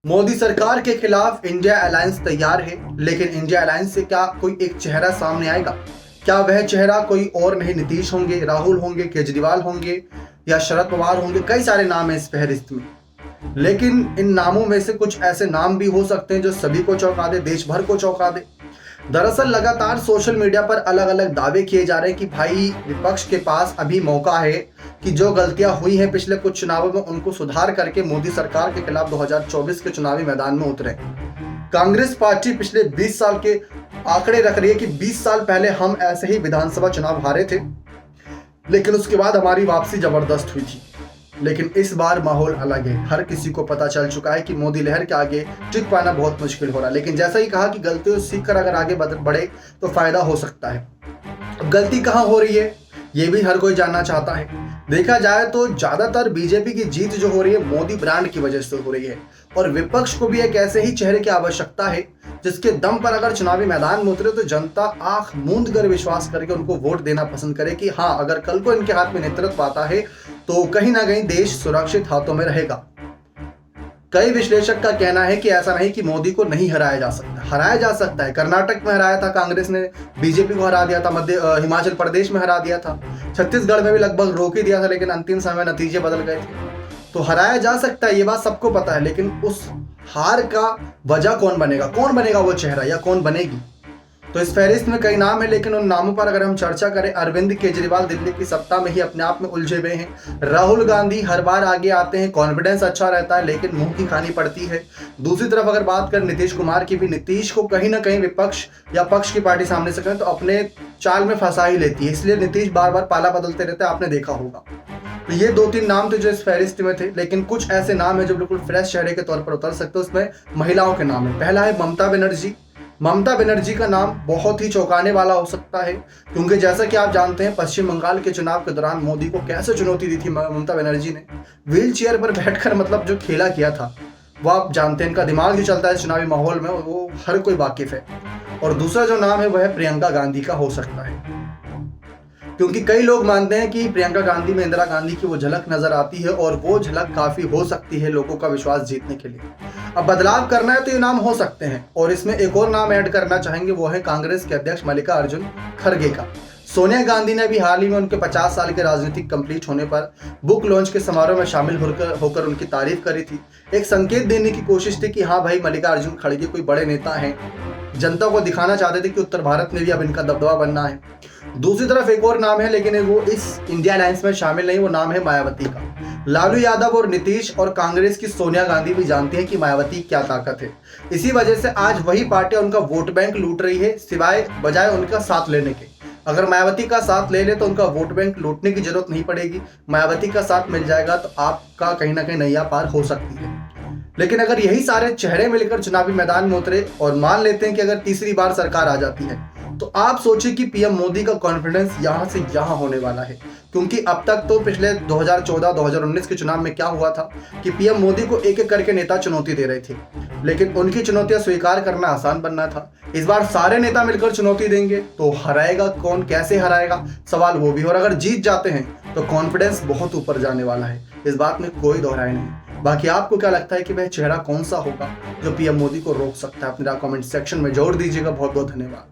मोदी सरकार के खिलाफ इंडिया अलायंस तैयार है, लेकिन इंडिया अलायंस से क्या कोई एक चेहरा सामने आएगा? क्या वह चेहरा कोई और नहीं नीतीश होंगे, राहुल होंगे, केजरीवाल होंगे या शरद पवार होंगे? कई सारे नाम हैं इस फहरिस्त में, लेकिन इन नामों में से कुछ ऐसे नाम भी हो सकते हैं जो सभी को चौंका दे, देश भर को चौंका दे। दरअसल लगातार सोशल मीडिया पर अलग अलग दावे किए जा रहे हैं कि भाई विपक्ष के पास अभी मौका है कि जो गलतियां हुई हैं पिछले कुछ चुनावों में उनको सुधार करके मोदी सरकार के खिलाफ 2024 के चुनावी मैदान में उतरे। कांग्रेस पार्टी पिछले 20 साल के आंकड़े रख रही है कि 20 साल पहले हम ऐसे ही विधानसभा चुनाव हारे थे, लेकिन उसके बाद हमारी वापसी जबरदस्त हुई थी। लेकिन इस बार माहौल अलग है। हर किसी को पता चल चुका है कि मोदी लहर के आगे टिक पाना बहुत मुश्किल हो रहा है। लेकिन जैसा ही कहा कि गलतियों से सीखकर अगर आगे बढ़े तो फायदा हो सकता है। अब गलती कहाँ हो रही है ये भी हर कोई जानना चाहता है। देखा जाए तो ज्यादातर बीजेपी की जीत जो हो रही है मोदी ब्रांड की वजह से हो रही है, और विपक्ष को भी एक ऐसे ही चेहरे की आवश्यकता है जिसके दम पर अगर चुनावी मैदान में उतरे तो जनता आंख मूंद कर विश्वास करके उनको वोट देना पसंद करे कि हाँ, अगर कल को इनके हाथ में नेतृत्व आता है तो कहीं ना कहीं देश सुरक्षित हाथों में रहेगा। कई विश्लेषक का कहना है कि ऐसा नहीं कि मोदी को नहीं हराया जा सकता है। कर्नाटक में हराया था कांग्रेस ने, बीजेपी को हरा दिया था, हिमाचल प्रदेश में हरा दिया था, छत्तीसगढ़ में भी लगभग रोक ही दिया था, लेकिन अंतिम समय नतीजे बदल गए थे। तो हराया जा सकता है, ये बात सबको पता है, लेकिन उस हार का वजह कौन बनेगा वो चेहरा, या कौन बनेगी? तो इस फहरिस्त में कई नाम है, लेकिन उन नामों पर अगर हम चर्चा करें, अरविंद केजरीवाल दिल्ली की सत्ता में ही अपने आप में उलझे हुए हैं। राहुल गांधी हर बार आगे आते हैं, कॉन्फिडेंस अच्छा रहता है, लेकिन मुंह की खानी पड़ती है। दूसरी तरफ अगर बात करें नीतीश कुमार की भी, नीतीश को कहीं ना कहीं विपक्ष या पक्ष की पार्टी सामने से करें तो अपने चाल में फंसा ही लेती है, इसलिए नीतीश बार बार पाला बदलते रहते हैं, आपने देखा होगा। तो ये 2-3 नाम थे जो इस फहरिस्त में थे, लेकिन कुछ ऐसे नाम है जो बिल्कुल फ्रेश चेहरे के तौर पर उतर सकते हैं। उसमें महिलाओं के नाम है। पहला है ममता बनर्जी का नाम बहुत ही चौंकाने वाला हो सकता है, क्योंकि जैसा कि आप जानते हैं पश्चिम बंगाल के चुनाव के दौरान मोदी को कैसे चुनौती दी थी ममता बनर्जी ने। व्हील चेयर पर बैठकर मतलब जो खेला किया था वो आप जानते हैं। इनका दिमाग जो चलता है चुनावी माहौल में वो हर कोई वाकिफ है। और दूसरा जो नाम है वह है प्रियंका गांधी का हो सकता है, क्योंकि कई लोग मानते हैं कि प्रियंका गांधी में इंदिरा गांधी की वो झलक नजर आती है, और वो झलक काफी हो सकती है लोगों का विश्वास जीतने के लिए। अब बदलाव करना है तो ये नाम हो सकते हैं, और इसमें एक और नाम ऐड करना चाहेंगे, वो है कांग्रेस के अध्यक्ष मल्लिकार्जुन खड़गे का। सोनिया गांधी ने भी हाल ही में उनके 50 साल के राजनीतिक कंप्लीट होने पर बुक लॉन्च के समारोह में शामिल होकर उनकी तारीफ करी थी। एक संकेत देने की कोशिश थी कि हाँ भाई, मल्लिकार्जुन खड़गे कोई बड़े नेता हैं। जनता को दिखाना चाहते थे कि उत्तर भारत में भी अब इनका दबदबा बनना है। दूसरी तरफ एक और नाम है, लेकिन वो इस इंडिया अलायंस में शामिल नहीं, वो नाम है मायावती का। लालू यादव और नीतीश और कांग्रेस की सोनिया गांधी भी जानती हैं कि मायावती क्या ताकत है। इसी वजह से आज वही पार्टियां उनका वोट बैंक लूट रही है, सिवाय बजाय उनका साथ लेने के। अगर मायावती का साथ ले तो उनका वोट बैंक लूटने की जरूरत नहीं पड़ेगी। मायावती का साथ मिल जाएगा तो आपका कहीं ना कहीं नैया पार हो सकती है। लेकिन अगर यही सारे चेहरे मिलकर चुनावी मैदान में उतरे और मान लेते हैं कि अगर तीसरी बार सरकार आ जाती है, तो आप सोचिए कि पीएम मोदी का कॉन्फिडेंस यहां से यहां होने वाला है। क्योंकि अब तक तो पिछले 2014-2019 के चुनाव में क्या हुआ था कि पीएम मोदी को एक एक करके नेता चुनौती दे रहे थे, लेकिन उनकी चुनौतियां स्वीकार करना आसान बनना था। इस बार सारे नेता मिलकर चुनौती देंगे तो हराएगा कौन, कैसे हराएगा, सवाल वो भी। और अगर जीत जाते हैं तो कॉन्फिडेंस बहुत ऊपर जाने वाला है, इस बात में कोई दोहराए नहीं। बाकी आपको क्या लगता है कि वह चेहरा कौन सा होगा जो पीएम मोदी को रोक सकता है? अपने कमेंट सेक्शन में जोड़ दीजिएगा। बहुत बहुत धन्यवाद।